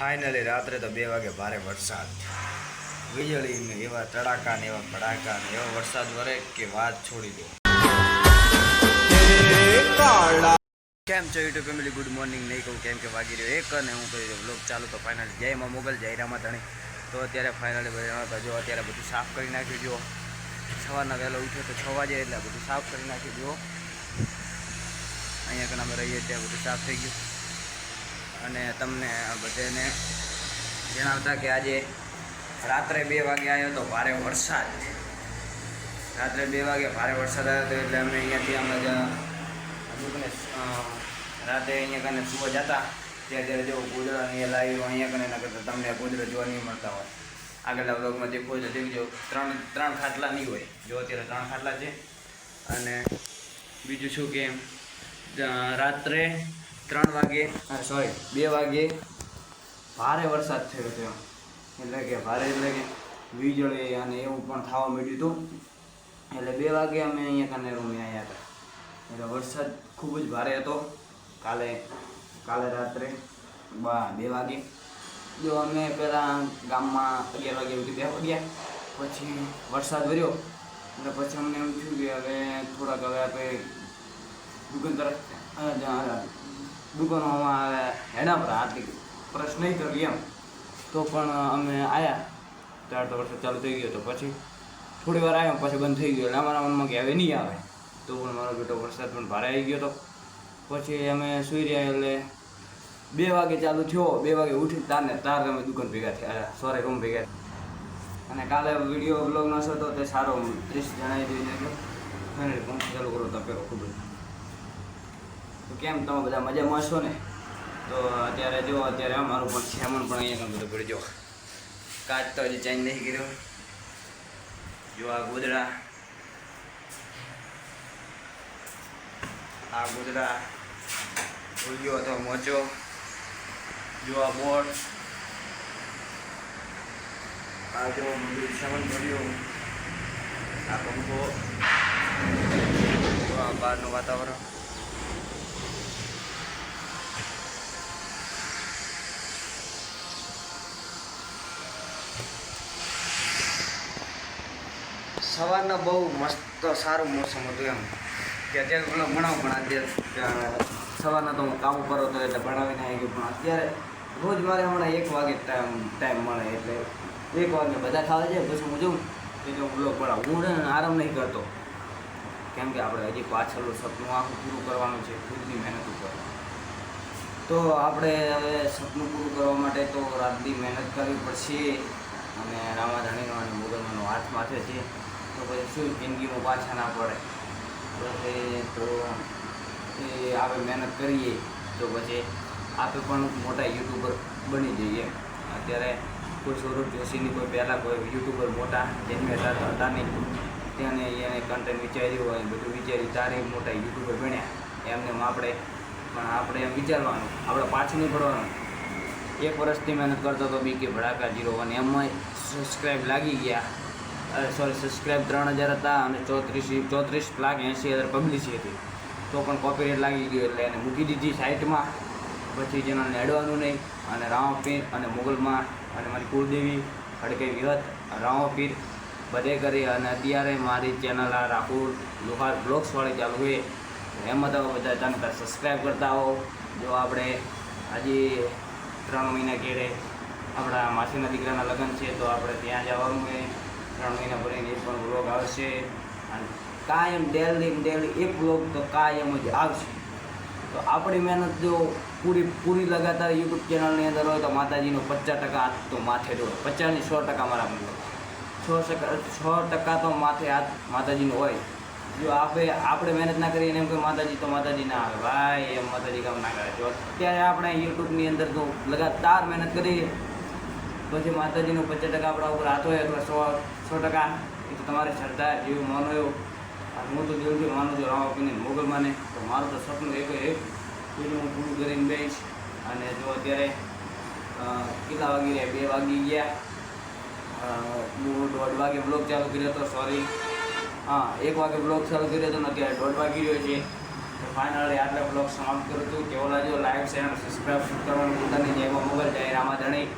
Finally રાત્રે તો 2 વાગે ભારે વરસાદ, વીજળી ને એવા તડાકા ને એવા ભડાકા ને એવો વરસાદ વરે કે વાત છોડી દો. કેમ છો યુટ્યુબ ફેમિલી? ગુડ મોર્નિંગ નહીં કહું કેમ કે વાગી રહ્યો 1 અને હું કહી રહ્યો બ્લોગ ચાલુ. તો ફાઇનલી જયમાં મોગલ જયરામાં ધણી. તો અત્યારે ફાઇનલી ભાઈ જો અત્યારે બધું સાફ કરી નાખ્યું. જો સવારના વહેલો ઉઠ્યો તો 6 વાગે એટલે બધું સાફ કરી નાખ્યું. જો અહીંયા કણ અમે રહીએ ત્યાં બધું સાફ થઈ ગયું. અને તમને બધાને જણાવતા કે આજે રાત્રે 2 વાગે આવ્યો તો ભારે વરસાદ. રાત્રે 2 વાગે ભારે વરસાદ આવ્યો હતો એટલે અમે અહીંયાથી અમે રાતે અહીંયા કને સુવા જતા ત્યારે જો કુદરાની લાવ્યું અહીંયા કને ના કરતા તમને કુદરત જોવા નહીં મળતા હોય. આગળના બ્લોગમાં દેખો તો દેખજો ત્રણ ખાટલા નહીં હોય. જો અત્યારે 3 ખાટલા છે. અને બીજું શું કે રાત્રે 2 વાગે ભારે વરસાદ થયો હતો. એટલે કે ભારે એટલે કે વીજળી અને એવું પણ થવા માંડ્યું હતું. એટલે 2 વાગે અમે અહીંયા કને રૂમે આવ્યા હતા. એટલે વરસાદ ખૂબ જ ભારે હતો. કાલે રાત્રે 2 વાગે જો અમે પહેલાં ગામમાં 11 વાગે ઉઠી બેસવા ગયા. પછી વરસાદ વર્યો એટલે પછી અમને એમ થયું કે હવે થોડાક હવે આપણે દુકાન તરફ દુકાનોમાં હેડા પર આટલી પ્રશ્ન નહીં કરી એમ. તો પણ અમે આવ્યા ત્યારે તો વરસાદ ચાલુ થઈ ગયો. તો પછી થોડી વાર આવ્યો પછી બંધ થઈ ગયો. એટલે અમારા મનમાં કે હવે નહીં આવે. તો પણ મારો બેટો વરસાદ પણ ભારે આવી ગયો હતો. પછી અમે સૂઈ રહ્યા એટલે 2 વાગે ચાલુ થયો. 2 વાગે ઉઠી તાર અમે દુકાન ભેગા થયા, સોરી રૂમ ભેગા. અને કાલે વિડીયો બ્લોગ નશો તો તે સારો 30 જણાવી દઈને ફાઇનલી પંખો ચાલુ કરો તો પેલો ખૂબ જ. તો કેમ તમે બધા મજામાં છો ને? તો અત્યારે જો અત્યારે અમારું પણ સામાન પણ અહીંયા બધું પડી જો. કાચ તો હજી ચેન્જ નહીં કર્યો. જો આ ગોદડા ભૂલ્યો અથવા મોચો. જો આ બોર્ડ, આ જો બધું સામાન ભર્યો. આ પંખો, જો આ બહારનું વાતાવરણ. સવારના બહુ મસ્ત સારું મોસમ હતું એમ કે અત્યારે પેલો ભણાવ પણ અત્યારે સવારના તો હું કામ ઉપર હતો એટલે ભણાવીને આવી ગયું. પણ અત્યારે રોજ મારે હમણાં 1 વાગે ટાઈમ મળે એટલે 1 વાગે બધા ખાવા જાય પછી હું જઉં એટલે હું બ્લોગ ભણાવું. હું આરામ નહીં કરતો કેમ કે આપણે હજી પાછળનું સપનું આખું પૂરું કરવાનું છે. ખુદની મહેનત ઉપર તો આપણે હવે સપનું પૂરું કરવા માટે તો રાતની મહેનત કરવી પડશે. અને રામાધાણીનો અને મોગલમાંનો હાથ માથે છે. તો પછી શું જિંદગીમાં પાછા ના પડે તો એ આપણે મહેનત કરીએ તો પછી આપણે પણ મોટા યુટ્યુબર બની જઈએ. અત્યારે કોઈ સૌરભ જોશીની કોઈ પહેલાં કોઈ યુટ્યુબર મોટા જન્મ્યા હતા નહીં. તેને એને કન્ટેન્ટ વિચાર્યું હોય બધું વિચારી તારે મોટા યુટ્યુબર બન્યા. એમને આપણે એમ વિચારવાનું, આપણે પાછું નહીં પડવાનું. 1 વર્ષથી મહેનત કરતો તો બી કે ભડાકા 0 એમાં સબસ્ક્રાઈબ લાગી ગયા. સબસ્ક્રાઈબ 3000 હતા અને 34,80,000 પબ્લિસિટી હતી. તો પણ કોપીરાઇટ લાગી ગયો એટલે એને મૂકી દીધી સાઇટમાં. પછી ચેનલને એડવાનું નહીં. અને રામાપીર અને મોગલમાં અને મારી કુળદેવી હડકઈ વિહત રામાપીર બધે કરી. અને અત્યારે મારી ચેનલ આ રાહુલ લોહાર બ્લોગ્સવાળી ચાલુ હોય એમાં તો બધા જાણતા સબસ્ક્રાઈબ કરતા હો. જો આપણે આજે 3 મહિના ઘેરે આપણા માસીના દીકરાના લગ્ન છે તો આપણે ત્યાં જવાનું હોય. 3 મહિના ભરીને એ પણ વ્લોગ આવશે. અને કાયમ ડેલી એક વ્લોગ તો કાયમ જ આવશે. તો આપણી મહેનત જો પૂરી લગાતાર યુટ્યુબ ચેનલની અંદર હોય તો માતાજીનો 50% હાથ તો માથે દોડે. 50 ની 100% મારા મતલબ 100% તો માથે હાથ માતાજીનો હોય. જો આપણે મહેનત ના કરીએ એમ કોઈ માતાજી ના આવે ભાઈ. એમ માતાજી કામ ના કરે. જો અત્યારે આપણે યુટ્યુબની અંદર તો લગાતાર મહેનત કરીએ પછી માતાજીનો 50% આપણા ઉપર હાથ હોય અથવા 100% એ તો તમારે શ્રદ્ધા જેવું માનો એવું. હું તો દિલથી માનું છું રામાપીરને મોગલમાંને. તો મારું તો સપનું એક હું પૂરું કરીને બેસીશ. અને જો અત્યારે કેટલા વાગી રહ્યા? 2 વાગી ગયા. 1:30 વાગે બ્લોગ ચાલુ કર્યો હતો. સોરી, 1 વાગે બ્લોગ ચાલુ કર્યો હતો ને અત્યારે 1:30 વાગી રહ્યો છે. ફાઇનલી આટલા બ્લોગ સમાપ્ત કરું છું. કેવો લાગ્યો લાઈક શેર અને સબસ્ક્રાઈબ કરવાનું ભૂલતા નહીં. જય મા મોબાઈલ જય રામાધણી.